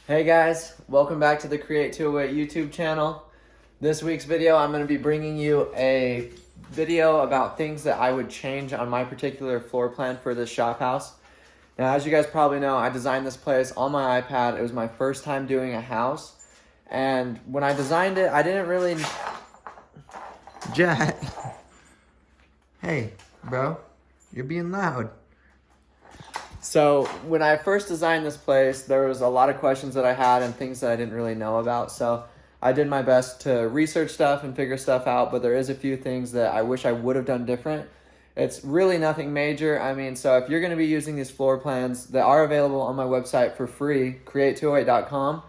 Hey guys, welcome back to the Create 208 YouTube channel. This week's video, I'm going to be bringing you a video about things that I would change on my particular floor plan for this shop house. Now, as you guys probably know, I designed this place on my iPad. It was my first time doing a house. And when I designed it, I didn't really... Jack. Hey, bro, you're being loud. So when I first designed this place, there was a lot of questions that I had and things that I didn't really know about. So I did my best to research stuff and figure stuff out, but there is a few things that I wish I would have done different. It's really nothing major. I mean, so if you're going to be using these floor plans that are available on my website for free, create208.com,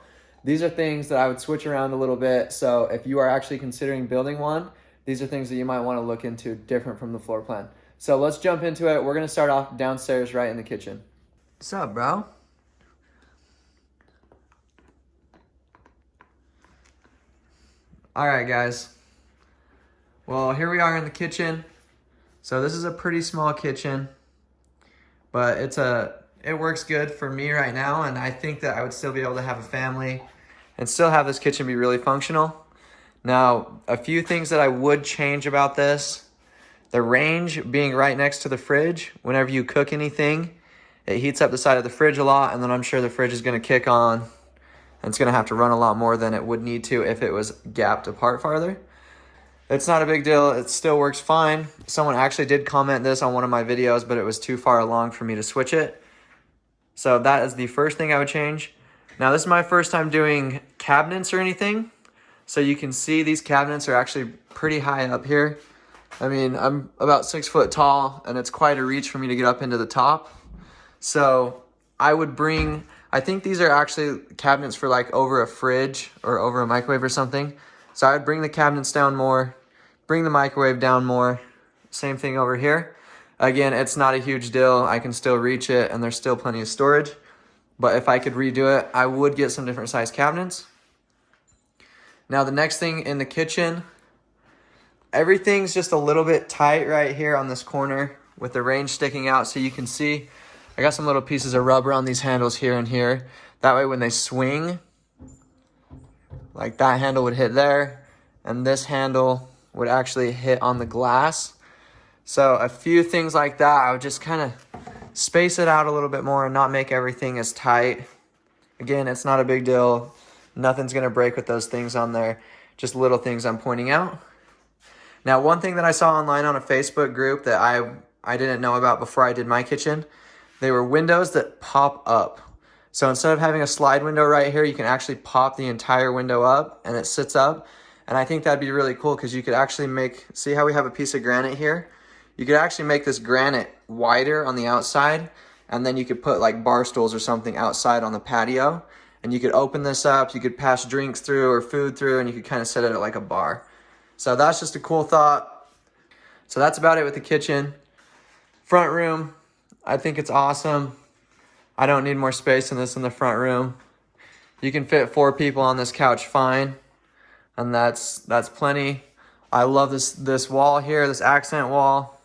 these are things that I would switch around a little bit. So if you are actually considering building one, these are things that you might want to look into different from the floor plan. So let's jump into it. We're going to start off downstairs right in the kitchen. What's up, bro? All right, guys. Well, here we are in the kitchen. So this is a pretty small kitchen, but it works good for me right now, and I think that I would still be able to have a family and still have this kitchen be really functional. Now, a few things that I would change about this. The range being right next to the fridge. Whenever you cook anything, it heats up the side of the fridge a lot, and then I'm sure the fridge is going to kick on, and it's going to have to run a lot more than it would need to if it was gapped apart farther. It's not a big deal. It still works fine. Someone actually did comment this on one of my videos, but it was too far along for me to switch it. So that is the first thing I would change. Now, this is my first time doing cabinets or anything. So you can see these cabinets are actually pretty high up here. I mean, I'm about 6 foot tall, and it's quite a reach for me to get up into the top. So I would bring, I think these are actually cabinets for like over a fridge or over a microwave or something. So I would bring the cabinets down more, bring the microwave down more. Same thing over here. Again, it's not a huge deal. I can still reach it, and there's still plenty of storage. But if I could redo it, I would get some different size cabinets. Now the next thing in the kitchen, everything's just a little bit tight right here on this corner with the range sticking out so you can see. I got some little pieces of rubber on these handles here and here. That way when they swing, like that handle would hit there, and this handle would actually hit on the glass. So a few things like that, I would just kind of space it out a little bit more and not make everything as tight. Again, it's not a big deal. Nothing's going to break with those things on there. Just little things I'm pointing out. Now, one thing that I saw online on a Facebook group that I didn't know about before I did my kitchen, they were windows that pop up. So instead of having a slide window right here, you can actually pop the entire window up and it sits up. And I think that'd be really cool because you could actually make, see how we have a piece of granite here? You could actually make this granite wider on the outside, and then you could put like bar stools or something outside on the patio. And you could open this up, you could pass drinks through or food through, and you could kind of set it at like a bar. So that's just a cool thought. So that's about it with the kitchen. Front room, I think it's awesome. I don't need more space than this in the front room. You can fit 4 people on this couch fine, and that's plenty. I love this wall here, this accent wall.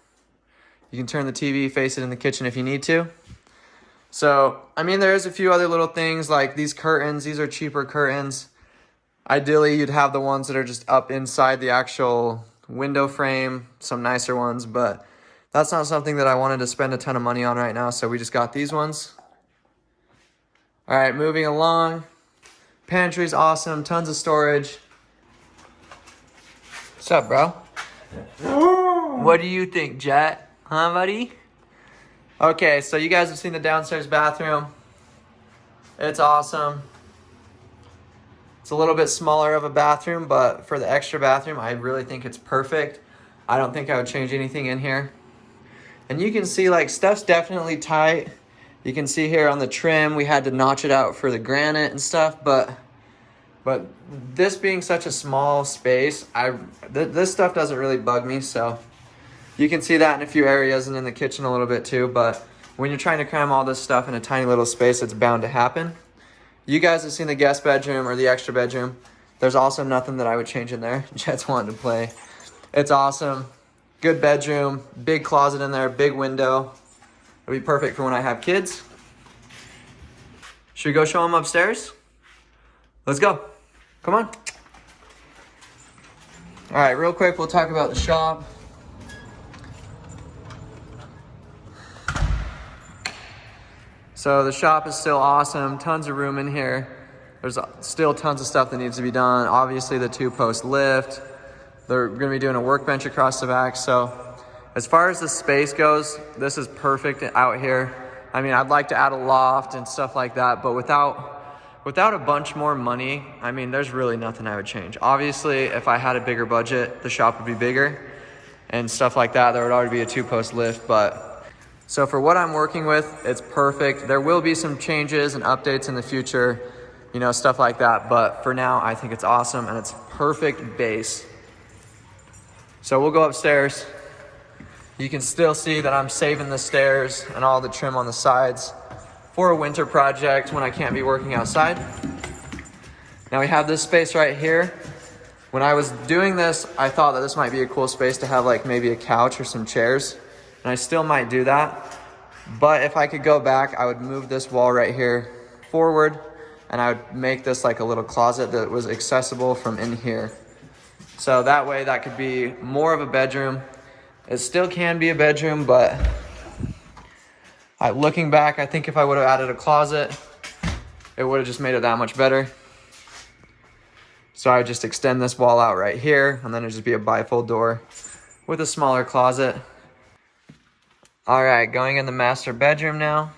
You can turn the TV, face it in the kitchen if you need to. So, I mean, there is a few other little things like these curtains. These are cheaper curtains. Ideally, you'd have the ones that are just up inside the actual window frame, some nicer ones, but that's not something that I wanted to spend a ton of money on right now, so we just got these ones. All right, moving along. Pantry's awesome, tons of storage. What's up, bro? What do you think, Jet? Huh, buddy? Okay, so you guys have seen the downstairs bathroom. It's awesome. It's a little bit smaller of a bathroom, but for the extra bathroom, I really think it's perfect. I don't think I would change anything in here. And you can see like stuff's definitely tight. You can see here on the trim, we had to notch it out for the granite and stuff, but this being such a small space, this stuff doesn't really bug me, so you can see that in a few areas and in the kitchen a little bit too, but when you're trying to cram all this stuff in a tiny little space, it's bound to happen. You guys have seen the guest bedroom or the extra bedroom. There's also nothing that I would change in there. Jet's wanting to play. It's awesome. Good bedroom, big closet in there, big window. It'll be perfect for when I have kids. Should we go show them upstairs? Let's go. Come on. All right, real quick, we'll talk about the shop. So the shop is still awesome. Tons of room in here. There's still tons of stuff that needs to be done. Obviously the 2-post lift. They're gonna be doing a workbench across the back. So as far as the space goes, this is perfect out here. I mean, I'd like to add a loft and stuff like that, but without a bunch more money, I mean, there's really nothing I would change. Obviously, if I had a bigger budget, the shop would be bigger and stuff like that. There would already be a 2-post lift, but so for what I'm working with, it's perfect. There will be some changes and updates in the future, you know, stuff like that. But for now, I think it's awesome and it's perfect base. So we'll go upstairs. You can still see that I'm saving the stairs and all the trim on the sides for a winter project when I can't be working outside. Now we have this space right here. When I was doing this, I thought that this might be a cool space to have like maybe a couch or some chairs. And I still might do that. But if I could go back, I would move this wall right here forward and I would make this like a little closet that was accessible from in here. So that way that could be more of a bedroom. It still can be a bedroom, but looking back, I think if I would have added a closet, it would have just made it that much better. So I would just extend this wall out right here, and then it'd just be a bifold door with a smaller closet. All right, going in the master bedroom now.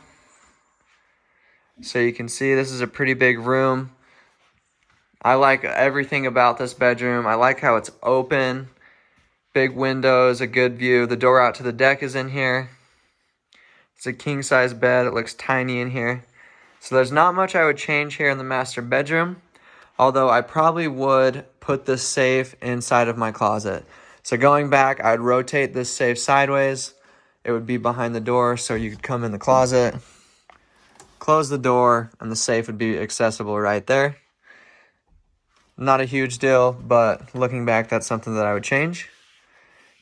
So you can see this is a pretty big room. I like everything about this bedroom. I like how it's open, big windows, a good view. The door out to the deck is in here. It's a king size bed. It looks tiny in here. So there's not much I would change here in the master bedroom, although I probably would put this safe inside of my closet. So going back, I'd rotate this safe sideways. It would be behind the door, so you could come in the closet, close the door, and the safe would be accessible right there. Not a huge deal, but looking back, that's something that I would change.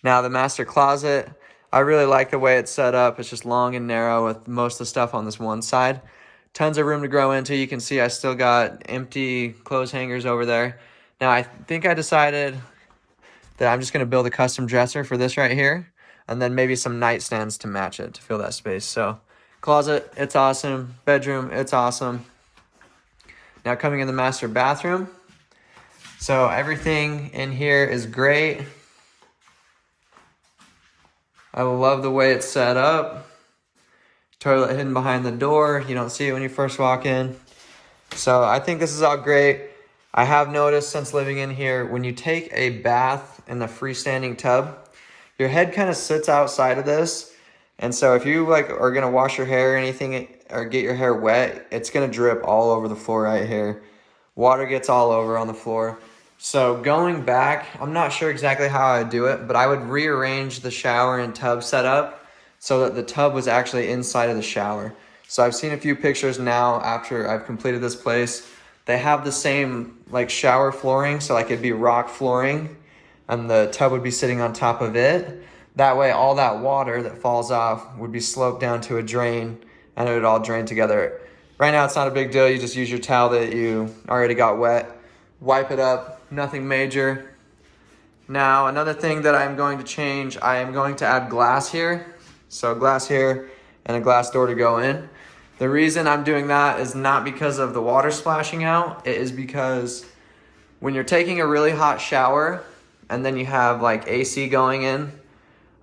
Now the master closet, I really like the way it's set up. It's just long and narrow with most of the stuff on this one side. Tons of room to grow into. You can see I still got empty clothes hangers over there. Now I think I decided that I'm just gonna build a custom dresser for this right here, and then maybe some nightstands to match it to fill that space. So closet, it's awesome. Bedroom, it's awesome. Now coming in the master bathroom. So everything in here is great. I love the way it's set up. Toilet hidden behind the door. You don't see it when you first walk in. So I think this is all great. I have noticed since living in here, when you take a bath in the freestanding tub, your head kind of sits outside of this. And so if you like are gonna wash your hair or anything or get your hair wet, it's gonna drip all over the floor right here. Water gets all over on the floor. So going back, I'm not sure exactly how I would do it, but I would rearrange the shower and tub setup so that the tub was actually inside of the shower. So I've seen a few pictures now after I've completed this place. They have the same like shower flooring, so like it'd be rock flooring and the tub would be sitting on top of it. That way all that water that falls off would be sloped down to a drain and it would all drain together. Right now it's not a big deal. You just use your towel that you already got wet, wipe it up, nothing major. Now another thing that I'm going to change, I am going to add glass here. So glass here and a glass door to go in. The reason I'm doing that is not because of the water splashing out. It is because when you're taking a really hot shower and then you have like AC going in,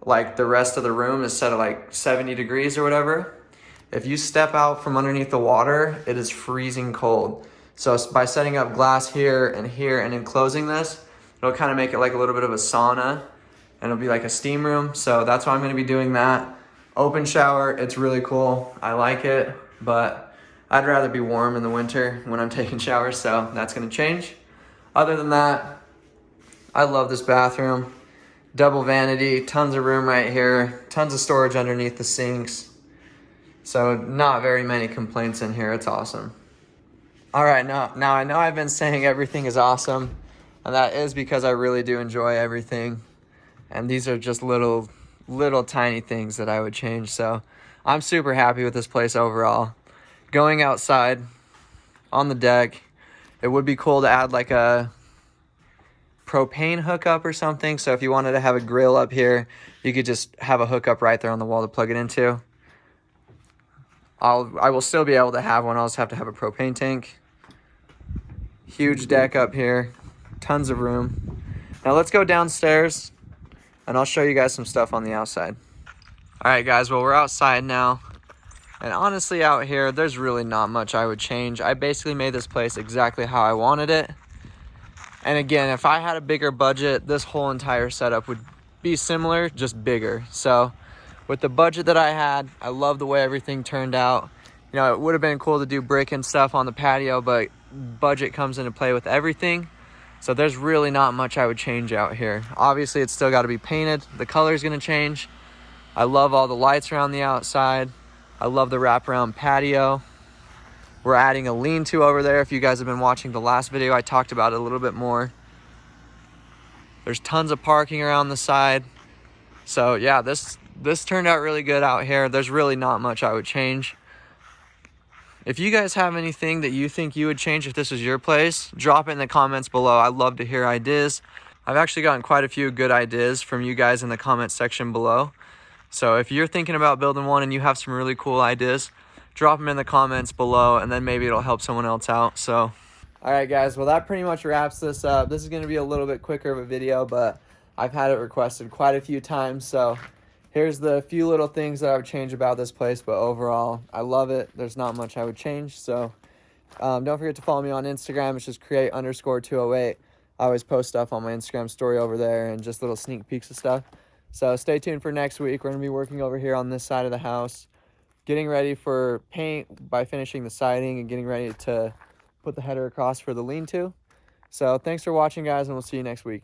like the rest of the room is set at like 70 degrees or whatever. If you step out from underneath the water, it is freezing cold. So by setting up glass here and enclosing this, it'll kind of make it like a little bit of a sauna and it'll be like a steam room. So that's why I'm gonna be doing that. Open shower, it's really cool. I like it, but I'd rather be warm in the winter when I'm taking showers, so that's gonna change. Other than that, I love this bathroom. Double vanity, tons of room right here, tons of storage underneath the sinks. So not very many complaints in here, it's awesome. All right, now I know I've been saying everything is awesome, and that is because I really do enjoy everything. And these are just little tiny things that I would change. So I'm super happy with this place overall. Going outside on the deck, It would be cool to add like a propane hookup or something. So if you wanted to have a grill up here, you could just have a hookup right there on the wall to plug it into. I will still be able to have one. I'll just have to have a propane tank. Huge deck up here, tons of room. Now let's go downstairs and I'll show you guys some stuff on the outside. All right guys, well we're outside now. And honestly out here, there's really not much I would change. I basically made this place exactly how I wanted it. And again, if I had a bigger budget, this whole entire setup would be similar, just bigger. So with the budget that I had, I love the way everything turned out. You know, it would have been cool to do brick and stuff on the patio, but budget comes into play with everything. So there's really not much I would change out here. Obviously, it's still got to be painted. The color's going to change. I love all the lights around the outside. I love the wraparound patio. We're adding a lean-to over there. If you guys have been watching the last video, I talked about it a little bit more. There's tons of parking around the side. So yeah, this turned out really good out here. There's really not much I would change. If you guys have anything that you think you would change if this was your place, drop it in the comments below. I'd love to hear ideas. I've actually gotten quite a few good ideas from you guys in the comment section below. So if you're thinking about building one and you have some really cool ideas, drop them in the comments below and then maybe it'll help someone else out. So, all right guys, well that pretty much wraps this up. This is going to be a little bit quicker of a video, but I've had it requested quite a few times. So here's the few little things that I would change about this place, but overall, I love it. There's not much I would change. So don't forget to follow me on Instagram. It's just create_208. I always post stuff on my Instagram story over there and just little sneak peeks of stuff. So stay tuned for next week. We're going to be working over here on this side of the house, getting ready for paint by finishing the siding and getting ready to put the header across for the lean-to. So thanks for watching, guys, and we'll see you next week.